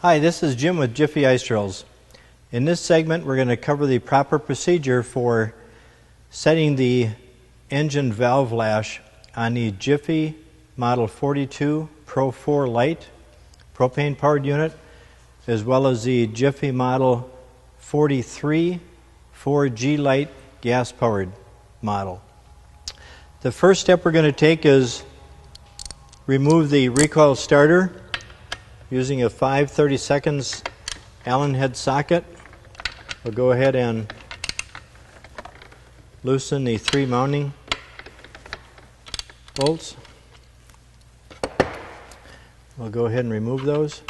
Hi, this is Jim with Jiffy Ice Drills. In this segment, we're going to cover the proper procedure for setting the engine valve lash on the Jiffy Model 42 Pro4 Lite propane-powered unit, as well as the Jiffy Model 43 4G Lite gas-powered model. The first step we're going to take is remove the recoil starter using a 5/32 Allen head socket. We'll go ahead and loosen the 3 mounting bolts. We'll go ahead and remove those.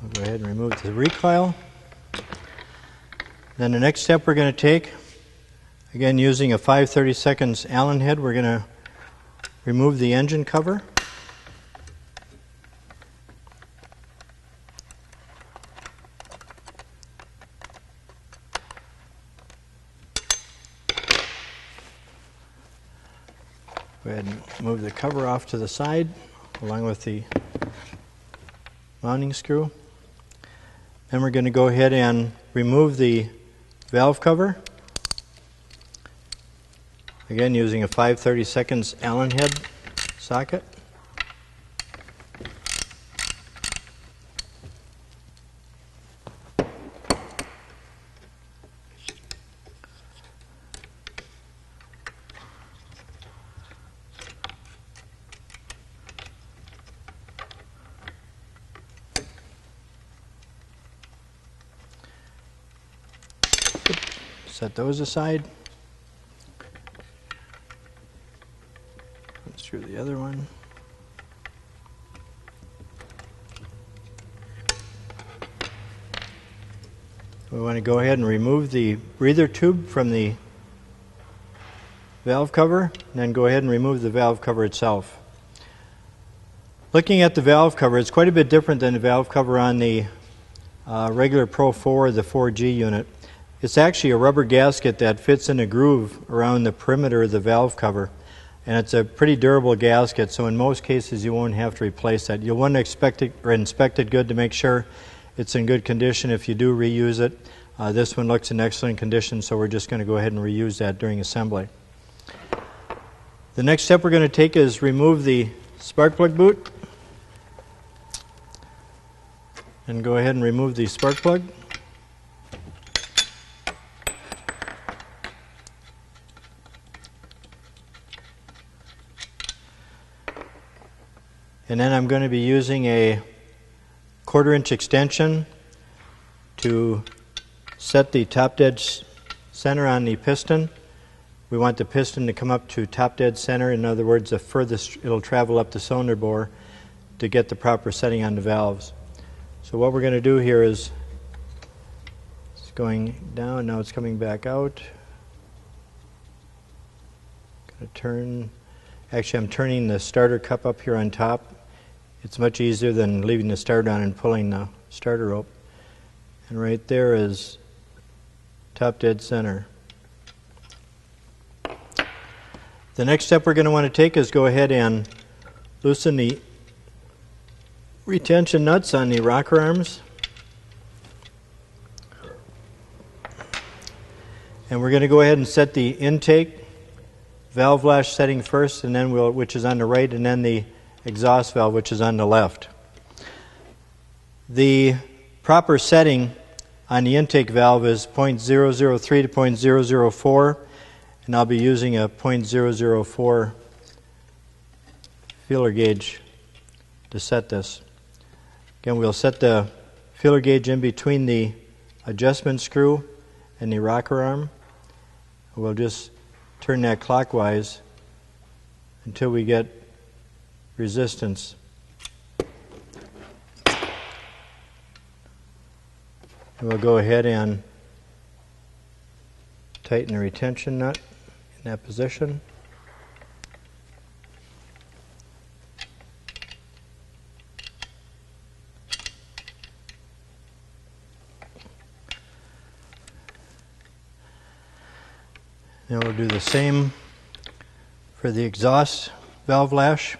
We'll go ahead and remove the recoil. Then the next step we're going to take, again using a 5/32 Allen head, we're going to remove the engine cover. Go ahead and move the cover off to the side along with the mounting screw. Then we're going to go ahead and remove the valve cover, again using a 5/32 Allen head socket. Set those aside. Unscrew the other one. We want to go ahead and remove the breather tube from the valve cover, and then go ahead and remove the valve cover itself. Looking at the valve cover, it's quite a bit different than the valve cover on the regular Pro4, the 4G unit. It's actually a rubber gasket that fits in a groove around the perimeter of the valve cover, and it's a pretty durable gasket, so in most cases you won't have to replace that. You'll want to inspect it good to make sure it's in good condition if you do reuse it. This one looks in excellent condition, so we're just going to go ahead and reuse that during assembly. The next step we're going to take is remove the spark plug boot, and go ahead and remove the spark plug. And then I'm going to be using a 1/4-inch extension to set the top dead center on the piston. We want the piston to come up to top dead center. In other words, the furthest it'll travel up the cylinder bore to get the proper setting on the valves. So what we're going to do here is, it's going down, now it's coming back out. Going to turn, actually I'm turning the starter cup up here on top. It's much easier than leaving the starter on and pulling the starter rope. And right there is top dead center. The next step we're going to want to take is go ahead and loosen the retention nuts on the rocker arms. And we're going to go ahead and set the intake valve lash setting first, and then which is on the right, and then the exhaust valve, which is on the left. The proper setting on the intake valve is 0.003 to 0.004, and I'll be using a 0.004 feeler gauge to set this. Again, we'll set the feeler gauge in between the adjustment screw and the rocker arm. We'll just turn that clockwise until we get resistance. And we'll go ahead and tighten the retention nut in that position. And we'll do the same for the exhaust valve lash.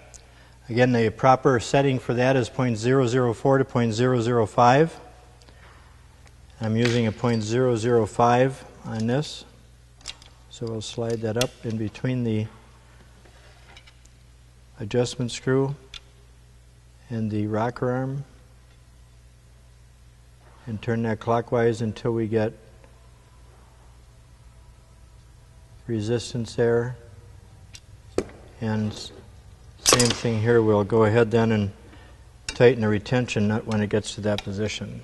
Again, the proper setting for that is 0.004 to 0.005. I'm using a 0.005 on this, so we'll slide that up in between the adjustment screw and the rocker arm and turn that clockwise until we get resistance there. And same thing here, we'll go ahead then and tighten the retention nut when it gets to that position.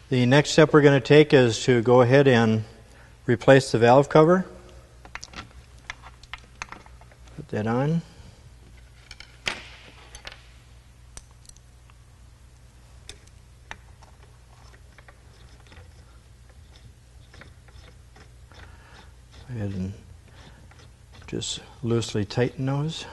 The next step we're going to take is to go ahead and replace the valve cover. Put that on. Go ahead and just loosely tighten those.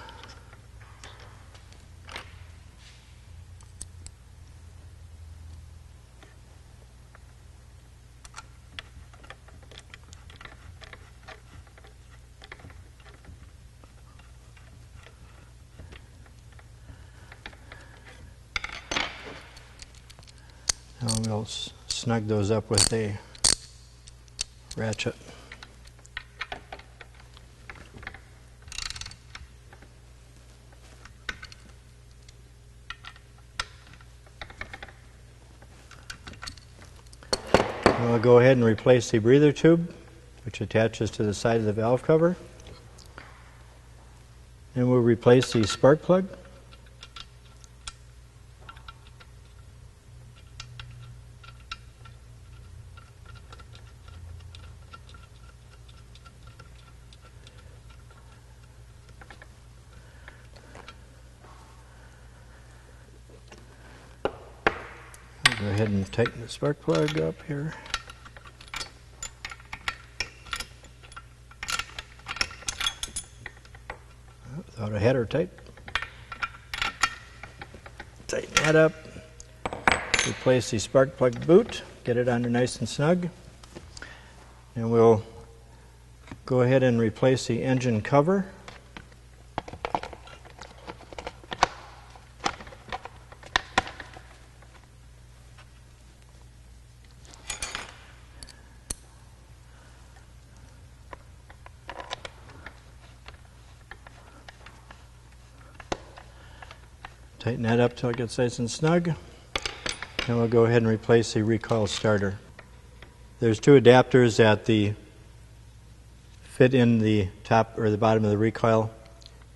Now we'll snug those up with a ratchet. We'll go ahead and replace the breather tube, which attaches to the side of the valve cover. And we'll replace the spark plug. Go ahead and tighten the spark plug up here. Without a header tight. Tighten that up. Replace the spark plug boot. Get it on there nice and snug. And we'll go ahead and replace the engine cover. Tighten that up till it gets nice and snug. And we'll go ahead and replace the recoil starter. There's two adapters that fit in the top or the bottom of the recoil.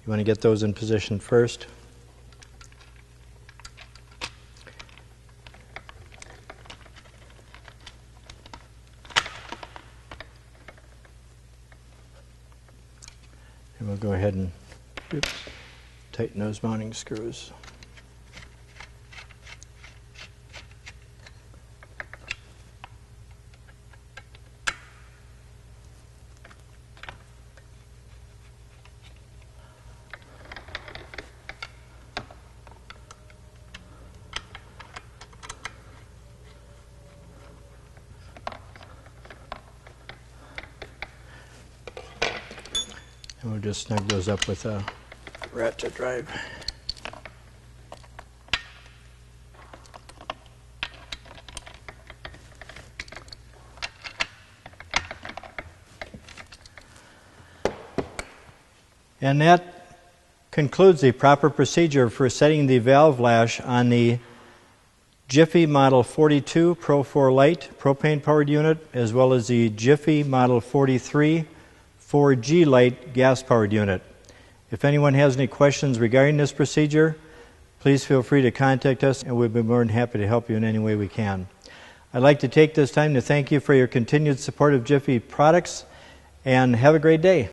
You want to get those in position first. And we'll go ahead and tighten those mounting screws. And we'll just snug those up with a ratchet drive. And that concludes the proper procedure for setting the valve lash on the Jiffy Model 42 PRO4 Lite propane-powered unit, as well as the Jiffy Model 43 4G Lite gas-powered unit. If anyone has any questions regarding this procedure, please feel free to contact us and we'll be more than happy to help you in any way we can. I'd like to take this time to thank you for your continued support of Jiffy products, and have a great day.